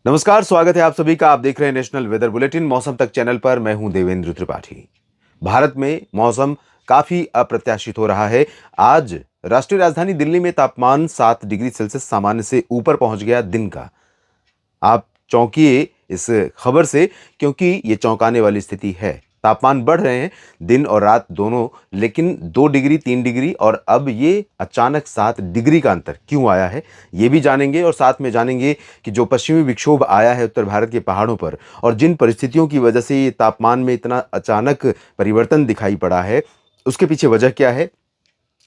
नमस्कार, स्वागत है आप सभी का। आप देख रहे हैं नेशनल वेदर बुलेटिन मौसम तक चैनल पर। मैं हूं देवेंद्र त्रिपाठी। भारत में मौसम काफी अप्रत्याशित हो रहा है। आज राष्ट्रीय राजधानी दिल्ली में तापमान 7 डिग्री सेल्सियस सामान्य से ऊपर पहुंच गया दिन का। आप चौंकिए इस खबर से, क्योंकि ये चौंकाने वाली स्थिति है। तापमान बढ़ रहे हैं दिन और रात दोनों, लेकिन 2 डिग्री 3 डिग्री और अब ये अचानक 7 डिग्री का अंतर क्यों आया है, ये भी जानेंगे। और साथ में जानेंगे कि जो पश्चिमी विक्षोभ आया है उत्तर भारत के पहाड़ों पर और जिन परिस्थितियों की वजह से ये तापमान में इतना अचानक परिवर्तन दिखाई पड़ा है, उसके पीछे वजह क्या है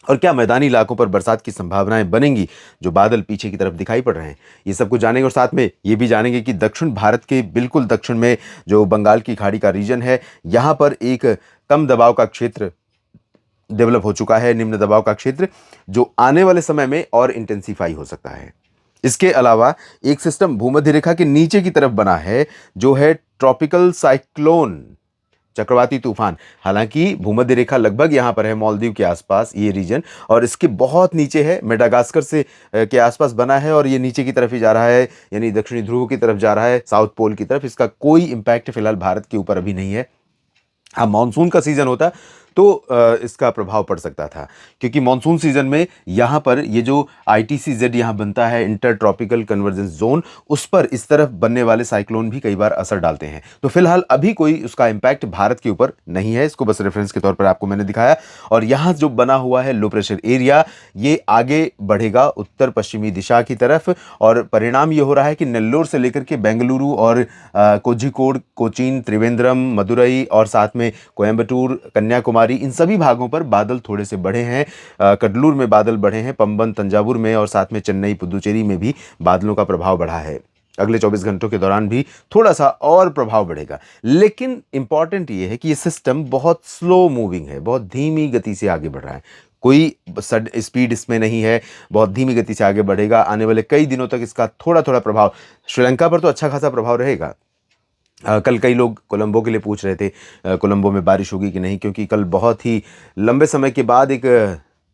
और क्या मैदानी इलाकों पर बरसात की संभावनाएं बनेंगी, जो बादल पीछे की तरफ दिखाई पड़ रहे हैं। ये सब कुछ जानेंगे और साथ में ये भी जानेंगे कि दक्षिण भारत के बिल्कुल दक्षिण में जो बंगाल की खाड़ी का रीजन है, यहाँ पर एक कम दबाव का क्षेत्र डेवलप हो चुका है, निम्न दबाव का क्षेत्र, जो आने वाले समय में और इंटेंसिफाई हो सकता है। इसके अलावा एक सिस्टम भूमध्य रेखा के नीचे की तरफ बना है, जो है ट्रॉपिकल साइक्लोन, चक्रवाती तूफान। हालांकि भूमध्य रेखा लगभग यहां पर है, मालदीव के आसपास ये रीजन, और इसके बहुत नीचे है, मेडागास्कर से के आसपास बना है और ये नीचे की तरफ ही जा रहा है, यानी दक्षिणी ध्रुव की तरफ जा रहा है, साउथ पोल की तरफ। इसका कोई इंपैक्ट फिलहाल भारत के ऊपर अभी नहीं है। हाँ, मानसून का सीजन होता तो इसका प्रभाव पड़ सकता था, क्योंकि मानसून सीजन में यहाँ पर ये जो ITCZ यहाँ बनता है, इंटर ट्रॉपिकल कन्वर्जेंस जोन, उस पर इस तरफ बनने वाले साइक्लोन भी कई बार असर डालते हैं। तो फिलहाल अभी कोई उसका इम्पैक्ट भारत के ऊपर नहीं है, इसको बस रेफरेंस के तौर पर आपको मैंने दिखाया। और यहाँ जो बना हुआ है लो प्रेशर एरिया, ये आगे बढ़ेगा उत्तर पश्चिमी दिशा की तरफ, और परिणाम ये हो रहा है कि नेल्लोर से लेकर के बेंगलुरु और कोझिकोड, कोचीन, त्रिवेंद्रम, मदुरई और साथ में कोयंबटूर, कन्याकुमारी, इन सभी भागों पर बादल थोड़े से बढ़े हैं। कडलूर में बादल बढ़े हैं, पंबन, तंजावुर में, और साथ में चेन्नई, पुदुचेरी में भी बादलों का प्रभाव बढ़ा है। अगले 24 घंटों के दौरान भी थोड़ा सा और प्रभाव बढ़ेगा। लेकिन इंपॉर्टेंट ये है कि ये सिस्टम बहुत स्लो मूविंग है, बहुत धीमी गति से आगे बढ़ रहा है। कोई स्पीड इसमें नहीं है, बहुत धीमी गति से आगे बढ़ेगा। आने वाले कई दिनों तक इसका थोड़ा थोड़ा प्रभाव, श्रीलंका पर तो अच्छा खासा प्रभाव रहेगा। कल कई लोग कोलंबो के लिए पूछ रहे थे, कोलंबो में बारिश होगी कि नहीं, क्योंकि कल बहुत ही लंबे समय के बाद एक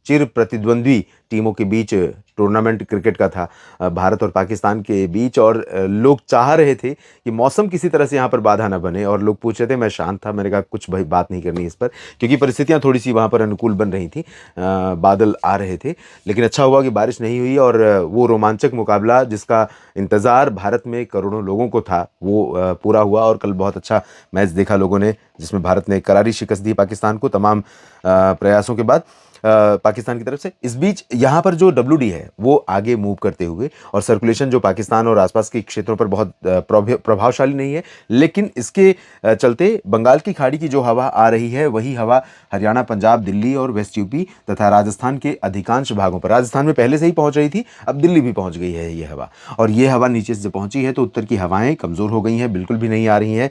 चिर प्रतिद्वंद्वी टीमों के बीच टूर्नामेंट क्रिकेट का था, भारत और पाकिस्तान के बीच। और लोग चाह रहे थे कि मौसम किसी तरह से यहाँ पर बाधा ना बने, और लोग पूछ रहे थे। मैं शांत था, मैंने कहा कुछ भाई बात नहीं करनी इस पर, क्योंकि परिस्थितियाँ थोड़ी सी वहाँ पर अनुकूल बन रही थी, बादल आ रहे थे। लेकिन अच्छा हुआ कि बारिश नहीं हुई, और वो रोमांचक मुकाबला जिसका इंतज़ार भारत में करोड़ों लोगों को था, वो पूरा हुआ। और कल बहुत अच्छा मैच देखा लोगों ने, जिसमें भारत ने करारी शिकस्त दी पाकिस्तान को, तमाम प्रयासों के बाद पाकिस्तान की तरफ से। इस बीच यहाँ पर जो WD है वो आगे मूव करते हुए, और सर्कुलेशन जो पाकिस्तान और आसपास के क्षेत्रों पर बहुत प्रभावशाली नहीं है, लेकिन इसके चलते बंगाल की खाड़ी की जो हवा आ रही है, वही हवा हरियाणा, पंजाब, दिल्ली और वेस्ट यूपी तथा राजस्थान के अधिकांश भागों पर, राजस्थान में पहले से ही पहुंच रही थी, अब दिल्ली भी पहुंच गई है ये हवा। और ये हवा नीचे से पहुंची है तो उत्तर की हवाएं कमजोर हो गई हैं, बिल्कुल भी नहीं आ रही हैं।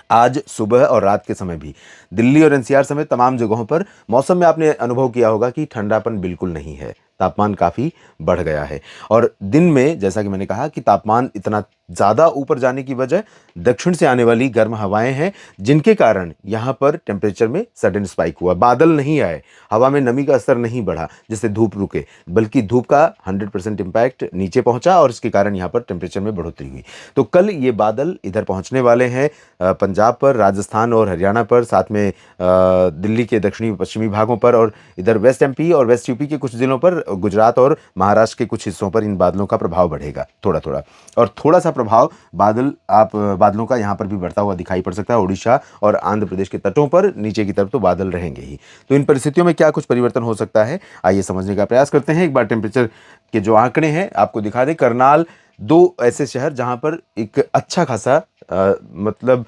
आज सुबह और रात के समय भी दिल्ली और NCR समेत तमाम जगहों पर मौसम में आपने अनुभव किया होगा कि ठंडापन बिल्कुल नहीं है, तापमान काफ़ी बढ़ गया है। और दिन में, जैसा कि मैंने कहा, कि तापमान इतना ज़्यादा ऊपर जाने की वजह दक्षिण से आने वाली गर्म हवाएं हैं, जिनके कारण यहाँ पर टेम्परेचर में सडन स्पाइक हुआ। बादल नहीं आए, हवा में नमी का स्तर नहीं बढ़ा जिससे धूप रुके, बल्कि धूप का 100% इम्पैक्ट नीचे पहुंचा, और इसके कारण यहाँ पर टेम्परेचर में बढ़ोतरी हुई। तो कल ये बादल इधर पहुंचने वाले हैं, पंजाब पर, राजस्थान और हरियाणा पर, साथ में दिल्ली के दक्षिणी पश्चिमी भागों पर, और इधर वेस्ट MP और वेस्ट यूपी के कुछ जिलों पर, गुजरात और महाराष्ट्र के कुछ हिस्सों पर इन बादलों का प्रभाव बढ़ेगा थोड़ा थोड़ा। और थोड़ा सा प्रभाव बादलों का यहाँ पर भी बढ़ता हुआ दिखाई पड़ सकता है। उड़ीसा और आंध्र प्रदेश के तटों पर नीचे की तरफ तो बादल रहेंगे ही। तो इन परिस्थितियों में क्या कुछ परिवर्तन हो सकता है, आइए समझने का प्रयास करते हैं। एक बार टेम्परेचर के जो आंकड़े हैं आपको दिखा दें। करनाल, दो ऐसे शहर जहां पर एक अच्छा खासा मतलब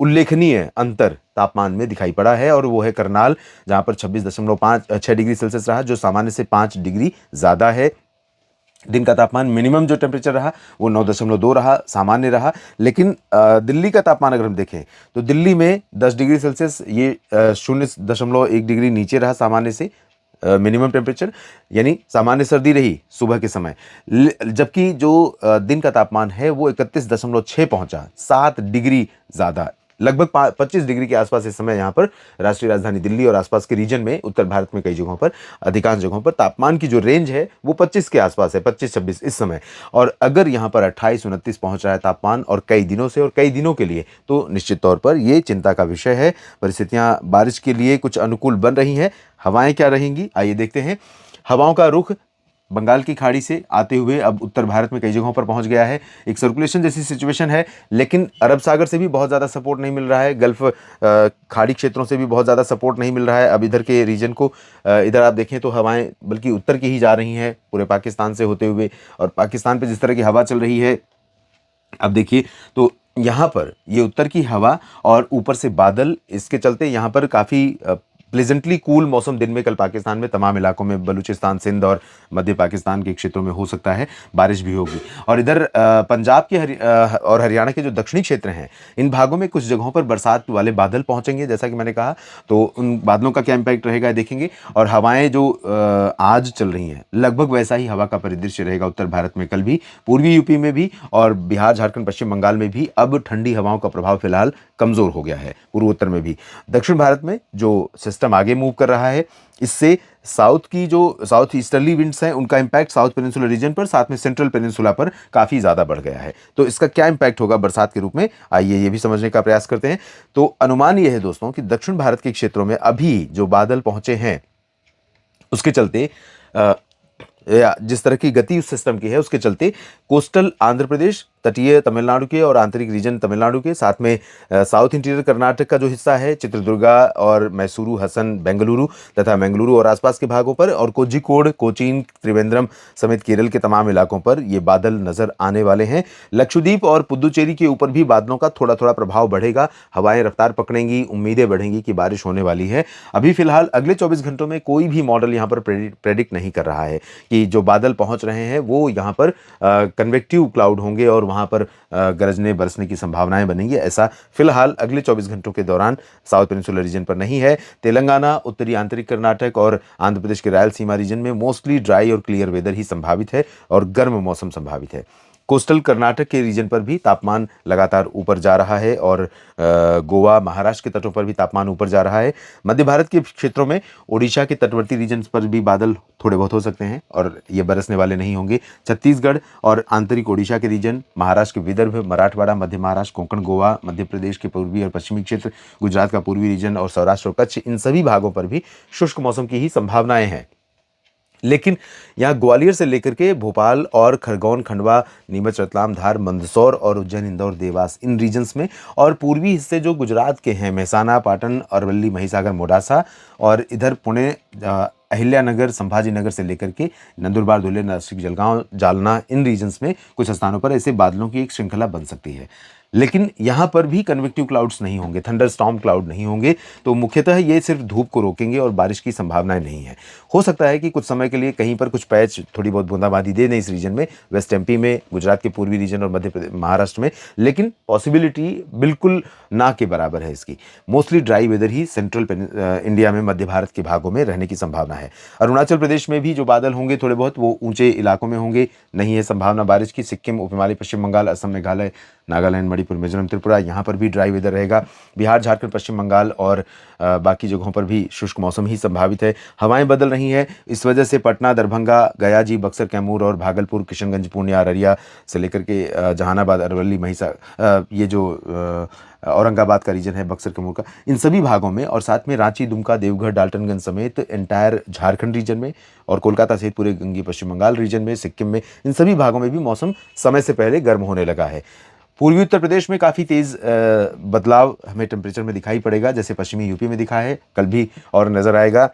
उल्लेखनीय अंतर तापमान में दिखाई पड़ा है, और वो है करनाल, जहां पर 26.6 डिग्री सेल्सियस रहा, जो सामान्य से 5 डिग्री ज़्यादा है। दिन का तापमान मिनिमम जो टेम्परेचर रहा वो 9.2 रहा, सामान्य रहा। लेकिन दिल्ली का तापमान अगर हम देखें तो दिल्ली में 10 डिग्री सेल्सियस, ये 0.1 डिग्री नीचे रहा सामान्य से, मिनिमम टेम्परेचर, यानी सामान्य सर्दी रही सुबह के समय। जबकि जो दिन का तापमान है वो 31.6 पहुंचा, 7 डिग्री ज़्यादा। लगभग 25 डिग्री के आसपास इस समय यहाँ पर राष्ट्रीय राजधानी दिल्ली और आसपास के रीजन में, उत्तर भारत में कई जगहों पर, अधिकांश जगहों पर तापमान की जो रेंज है वो 25 के आसपास है, 25-26 इस समय। और अगर यहाँ पर 28-29 पहुंच रहा है तापमान और कई दिनों से और कई दिनों के लिए, तो निश्चित तौर पर ये चिंता का विषय है। परिस्थितियां बारिश के लिए कुछ अनुकूल बन रही हैं। हवाएं क्या रहेंगी, आइए देखते हैं। हवाओं का रुख बंगाल की खाड़ी से आते हुए अब उत्तर भारत में कई जगहों पर पहुंच गया है। एक सर्कुलेशन जैसी सिचुएशन है, लेकिन अरब सागर से भी बहुत ज़्यादा सपोर्ट नहीं मिल रहा है, गल्फ खाड़ी क्षेत्रों से भी बहुत ज़्यादा सपोर्ट नहीं मिल रहा है अब इधर के रीजन को। इधर आप देखें तो हवाएं बल्कि उत्तर की ही जा रही हैं पूरे पाकिस्तान से होते हुए, और पाकिस्तान पे जिस तरह की हवा चल रही है अब देखिए, तो यहाँ पर ये उत्तर की हवा और ऊपर से बादल, इसके चलते यहाँ पर काफ़ी प्लेजेंटली कूल मौसम दिन में कल पाकिस्तान में तमाम इलाकों में, बलूचिस्तान, सिंध और मध्य पाकिस्तान के क्षेत्रों में हो सकता है, बारिश भी होगी। और इधर पंजाब के और हरियाणा के जो दक्षिणी क्षेत्र हैं, इन भागों में कुछ जगहों पर बरसात वाले बादल पहुंचेंगे, जैसा कि मैंने कहा। तो उन बादलों का क्या इम्पैक्ट रहेगा देखेंगे। और हवाएं जो आज चल रही हैं, लगभग वैसा ही हवा का परिदृश्य रहेगा उत्तर भारत में कल भी, पूर्वी यूपी में भी और बिहार, झारखंड, पश्चिम बंगाल में भी। अब ठंडी हवाओं का प्रभाव फिलहाल कमजोर हो गया है पूर्वोत्तर में भी। दक्षिण भारत में जो सिस्टम आगे मूव कर रहा है, इससे साउथ ईस्टर्ली विंड्स हैं, उनका इंपैक्ट साउथ पेनिनसुला रीजन पर, साथ में सेंट्रल पेनिनसुला पर काफ़ी ज़्यादा बढ़ गया है। तो इसका क्या इंपैक्ट होगा बरसात के रूप में, आइए ये भी समझने का प्रयास करते हैं। तो अनुमान ये है दोस्तों कि दक्षिण भारत के क्षेत्रों में अभी जो बादल पहुंचे हैं, उसके चलते या जिस तरह की गति उस सिस्टम की है, उसके चलते कोस्टल आंध्र प्रदेश, तटीय तमिलनाडु के और आंतरिक रीजन तमिलनाडु के, साथ में साउथ इंटीरियर कर्नाटक का जो हिस्सा है, चित्रदुर्गा और मैसूरू, हसन, बेंगलुरु तथा बेंगलुरु और आसपास के भागों पर, और कोझिकोड, कोचीन, त्रिवेंद्रम समेत केरल के तमाम इलाकों पर ये बादल नजर आने वाले हैं। लक्षद्वीप और पुदुचेरी के ऊपर भी बादलों का थोड़ा थोड़ा प्रभाव बढ़ेगा, हवाएं रफ्तार पकड़ेंगी, उम्मीदें बढ़ेंगी कि बारिश होने वाली है। अभी फिलहाल अगले 24 घंटों में कोई भी मॉडल यहाँ पर प्रेडिक्ट नहीं कर रहा है कि जो बादल पहुंच रहे हैं वो यहाँ पर कन्वेक्टिव क्लाउड होंगे और वहाँ पर गरजने बरसने की संभावनाएं बनेंगी। ऐसा फिलहाल अगले 24 घंटों के दौरान साउथ पेनिनसुला रीजन पर नहीं है। तेलंगाना, उत्तरी आंतरिक कर्नाटक और आंध्र प्रदेश के रायलसीमा रीजन में मोस्टली ड्राई और क्लियर वेदर ही संभावित है और गर्म मौसम संभावित है। कोस्टल कर्नाटक के रीजन पर भी तापमान लगातार ऊपर जा रहा है और गोवा, महाराष्ट्र के तटों पर भी तापमान ऊपर जा रहा है। मध्य भारत के क्षेत्रों में ओडिशा के तटवर्ती रीजन पर भी बादल थोड़े बहुत हो सकते हैं और ये बरसने वाले नहीं होंगे। छत्तीसगढ़ और आंतरिक ओडिशा के रीजन, महाराष्ट्र के विदर्भ, मराठवाड़ा, मध्य महाराष्ट्र, कोंकण, गोवा, मध्य प्रदेश के पूर्वी और पश्चिमी क्षेत्र, गुजरात का पूर्वी रीजन और सौराष्ट्र और कच्छ, इन सभी भागों पर भी शुष्क मौसम की ही संभावनाएं हैं। लेकिन यहाँ ग्वालियर से लेकर के भोपाल और खरगोन, खंडवा, नीमच, रतलाम, धार, मंदसौर और उज्जैन, इंदौर, देवास, इन रीजन्स में, और पूर्वी हिस्से जो गुजरात के हैं, मेहसाना, पाटन, अरवल्ली, महिसागर, मोडासा, और इधर पुणे, अहिल्यानगर, संभाजीनगर से लेकर के नंदुरबार, धुले, नासिक, जलगांव, जालना, इन रीजन्स में कुछ स्थानों पर ऐसे बादलों की एक श्रृंखला बन सकती है। लेकिन यहाँ पर भी कन्वेक्टिव क्लाउड्स नहीं होंगे, थंडर स्टॉर्म क्लाउड नहीं होंगे। तो मुख्यतः ये सिर्फ धूप को रोकेंगे और बारिश की संभावनाएं नहीं है। हो सकता है कि कुछ समय के लिए कहीं पर कुछ पैच, थोड़ी बहुत बूंदाबांदी दे दें इस रीजन में, वेस्ट एमपी में, गुजरात के पूर्वी रीजन और मध्य प्रदेश, महाराष्ट्र में, लेकिन पॉसिबिलिटी बिल्कुल ना के बराबर है इसकी। मोस्टली ड्राई वेदर ही सेंट्रल इंडिया में, मध्य भारत के भागों में रहने की संभावना है। अरुणाचल प्रदेश में भी जो बादल होंगे थोड़े बहुत, वो ऊंचे इलाकों में होंगे, नहीं है संभावना बारिश की। सिक्किम, उपहिमालय, पश्चिम बंगाल, असम, मेघालय, नागालैंड, मणिपुर, मिजोरम, त्रिपुरा, यहाँ पर भी ड्राई वेदर रहेगा। बिहार, झारखंड, पश्चिम बंगाल और बाकी जगहों पर भी शुष्क मौसम ही संभावित है। हवाएं बदल रही हैं, इस वजह से पटना, दरभंगा, गया जी, बक्सर, कैमूर और भागलपुर, किशनगंज, पूर्णिया, अररिया से लेकर के जहानाबाद, अरवली, ये जो औरंगाबाद का रीजन है, बक्सर, कैमूर का, इन सभी भागों में, और साथ में रांची, दुमका, देवघर, डाल्टनगंज समेत एंटायर झारखंड रीजन में, और कोलकाता सहित पूरे गंगी पश्चिम बंगाल रीजन में, सिक्किम में, इन सभी भागों में भी मौसम समय से पहले गर्म होने लगा है। पूर्वी उत्तर प्रदेश में काफ़ी तेज़ बदलाव हमें टेम्परेचर में दिखाई पड़ेगा, जैसे पश्चिमी यूपी में दिखा है, कल भी और नज़र आएगा।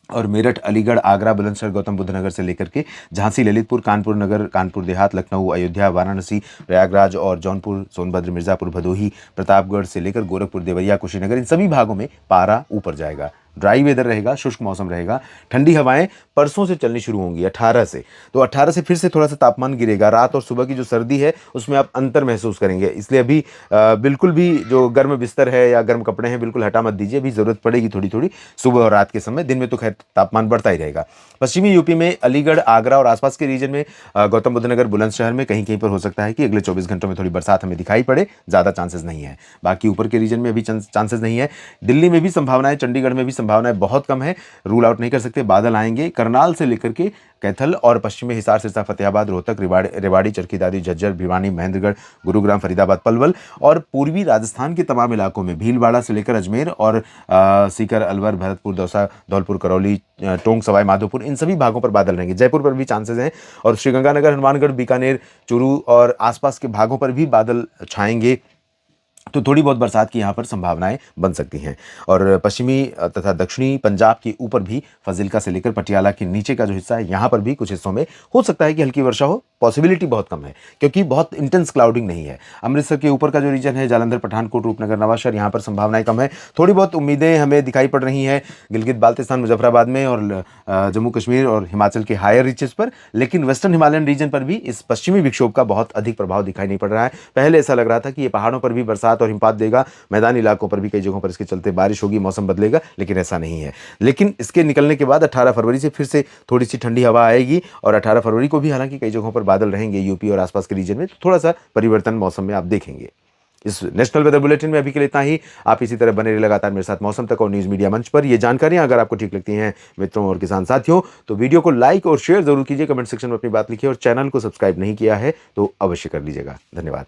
और मेरठ, अलीगढ़, आगरा, बुलंदशहर, गौतम बुद्ध नगर से लेकर के झांसी, ललितपुर, कानपुर नगर, कानपुर देहात, लखनऊ, अयोध्या, वाराणसी, प्रयागराज और जौनपुर, सोनभद्र, मिर्ज़ापुर, भदोही, प्रतापगढ़ से लेकर गोरखपुर, देवरिया, कुशीनगर, इन सभी भागों में पारा ऊपर जाएगा। ड्राई वेदर रहेगा, शुष्क मौसम रहेगा। ठंडी हवाएं परसों से चलनी शुरू होंगी 18 से, तो 18 से फिर से थोड़ा सा तापमान गिरेगा। रात और सुबह की जो सर्दी है उसमें आप अंतर महसूस करेंगे, इसलिए अभी बिल्कुल भी जो गर्म बिस्तर है या गर्म कपड़े हैं बिल्कुल हटा मत दीजिए। अभी ज़रूरत पड़ेगी थोड़ी थोड़ी सुबह और रात के समय, दिन में तो खैर तापमान बढ़ता ही रहेगा। पश्चिमी यूपी में अलीगढ़, आगरा और आसपास के रीजन में, गौतम बुद्ध नगर, बुलंदशहर में कहीं कहीं पर हो सकता है कि अगले 24 घंटों में थोड़ी बरसात हमें दिखाई पड़े, ज़्यादा चांसेस नहीं है। बाकी ऊपर के रीजन में अभी चांसेस नहीं है। दिल्ली में भी संभावनाएं, चंडीगढ़ में भी संभावनाएं बहुत कम है, रूल आउट नहीं कर सकते। बादल आएंगे करनाल से लेकर के कैथल और पश्चिमी हिसार, सिरसा, फतेहाबाद, रोहतक, रेवाड़ी, चरखी दादरी, झज्जर, भिवानी, महेंद्रगढ़, गुरुग्राम, फरीदाबाद, पलवल और पूर्वी राजस्थान के तमाम इलाकों में, भीलवाड़ा से लेकर अजमेर और सीकर, अलवर, भरतपुर, दौसा, धौलपुर, करौली, टोंक, सवाई माधोपुर, इन सभी भागों पर बादल रहेंगे। जयपुर पर भी चांसेस हैं और श्रीगंगानगर, हनुमानगढ़, बीकानेर, चूरू और आसपास के भागों पर भी बादल छाएंगे, तो थोड़ी बहुत बरसात की यहाँ पर संभावनाएं बन सकती हैं। और पश्चिमी तथा दक्षिणी पंजाब के ऊपर भी फजिल्का से लेकर पटियाला के नीचे का जो हिस्सा है यहाँ पर भी कुछ हिस्सों में हो सकता है कि हल्की वर्षा हो। पॉसिबिलिटी बहुत कम है क्योंकि बहुत इंटेंस क्लाउडिंग नहीं है। अमृतसर के ऊपर का जो रीजन है, जालंधर, पठानकोट, रूपनगर, नवांशहर, यहाँ पर संभावनाएं कम है। थोड़ी बहुत उम्मीदें हमें दिखाई पड़ रही हैं गिलगित बाल्तिस्तान, मुजफ्फराबाद में और जम्मू कश्मीर और हिमाचल के हायर रीचेस पर, लेकिन वेस्टर्न हिमालयन रीजन पर भी इस पश्चिमी विक्षोभ का बहुत अधिक प्रभाव दिखाई नहीं पड़ रहा है। पहले ऐसा लग रहा था कि ये पहाड़ों पर भी बरसात और हिमपात देगा, मैदानी इलाकों पर भी कई जगहों पर इसके चलते बारिश होगी, मौसम बदलेगा, लेकिन ऐसा नहीं है। लेकिन इसके निकलने के बाद 18 फरवरी से फिर से थोड़ी सी ठंडी हवा आएगी और 18 फरवरी को भी हालांकि कई जगहों पर बादल रहेंगे यूपी और आसपास के रीजन में, तो थोड़ा सा परिवर्तन मौसम में आप देखेंगे। इस नेशनल वेदर बुलेटिन में अभी के लिए इतना ही। आप इसी तरह बने रहिए लगातार मेरे साथ मौसम तक और न्यूज़ मीडिया मंच पर। ये जानकारियां अगर आपको ठीक लगती हैं मित्रों और किसान साथियों, तो वीडियो को लाइक और शेयर जरूर कीजिए, कमेंट सेक्शन में अपनी बात लिखिए और चैनल को सब्सक्राइब नहीं किया है तो अवश्य कर लीजिएगा। धन्यवाद।